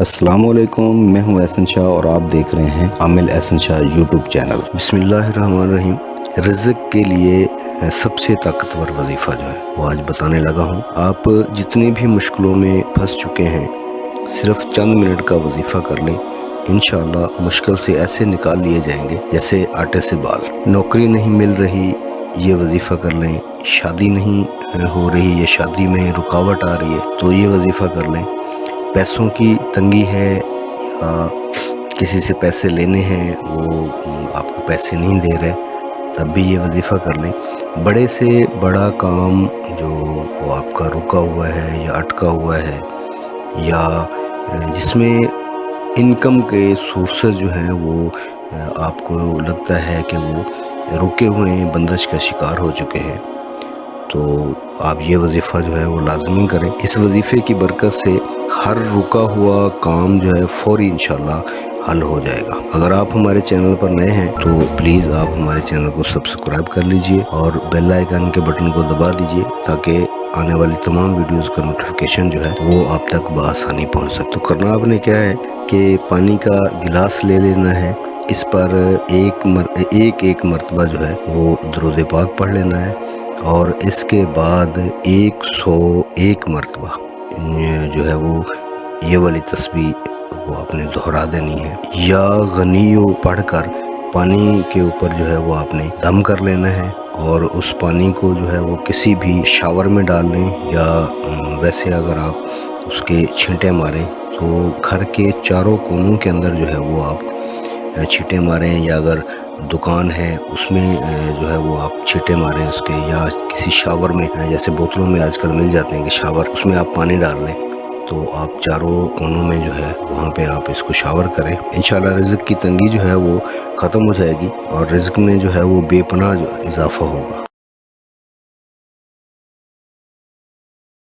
السلام علیکم، میں ہوں احسن شاہ اور آپ دیکھ رہے ہیں عامل احسن شاہ یوٹیوب چینل۔ بسم اللہ الرحمن الرحیم۔ رزق کے لیے سب سے طاقتور وظیفہ جو ہے وہ آج بتانے لگا ہوں۔ آپ جتنی بھی مشکلوں میں پھنس چکے ہیں، صرف چند منٹ کا وظیفہ کر لیں، انشاءاللہ مشکل سے ایسے نکال لیے جائیں گے جیسے آٹے سے بال۔ نوکری نہیں مل رہی، یہ وظیفہ کر لیں۔ شادی نہیں ہو رہی یا شادی میں رکاوٹ آ رہی ہے تو یہ وظیفہ کر لیں۔ پیسوں کی تنگی ہے یا کسی سے پیسے لینے ہیں، وہ آپ کو پیسے نہیں دے رہے، تب بھی یہ وظیفہ کر لیں۔ بڑے سے بڑا کام جو وہ آپ کا رکا ہوا ہے یا اٹکا ہوا ہے، یا جس میں انکم کے سورسز جو ہیں وہ آپ کو لگتا ہے کہ وہ رکے ہوئے ہیں، بندش کا شکار ہو چکے ہیں، تو آپ یہ وظیفہ جو ہے وہ لازمی کریں۔ اس وظیفے کی برکت سے ہر رکا ہوا کام جو ہے فوری انشاءاللہ حل ہو جائے گا۔ اگر آپ ہمارے چینل پر نئے ہیں تو پلیز آپ ہمارے چینل کو سبسکرائب کر لیجئے اور بیل آئیکن کے بٹن کو دبا دیجئے تاکہ آنے والی تمام ویڈیوز کا نوٹیفیکیشن جو ہے وہ آپ تک بآسانی پہنچ سکے۔ تو کرنا آپ نے کیا ہے کہ پانی کا گلاس لے لینا ہے، اس پر ایک مرتبہ جو ہے وہ درود پاک پڑھ لینا ہے، اور اس کے بعد 101 مرتبہ جو ہے وہ یہ والی تسبیح وہ آپ نے دہرا دینی ہے۔ یا غنیو پڑھ کر پانی کے اوپر جو ہے وہ آپ نے دم کر لینا ہے، اور اس پانی کو جو ہے وہ کسی بھی شاور میں ڈال لیں، یا ویسے اگر آپ اس کے چھینٹے ماریں تو گھر کے چاروں کونوں کے اندر جو ہے وہ آپ چھینٹے ماریں، یا اگر دکان ہے اس میں جو ہے وہ آپ چھینٹے ماریں اس کے، یا کسی شاور میں جیسے بوتلوں میں آج کل مل جاتے ہیں کہ شاور، اس میں آپ پانی ڈال لیں، تو آپ چاروں کونوں میں جو ہے وہاں پہ آپ اس کو شاور کریں۔ انشاءاللہ رزق کی تنگی جو ہے وہ ختم ہو جائے گی، اور رزق میں جو ہے وہ بے پناہ اضافہ ہوگا۔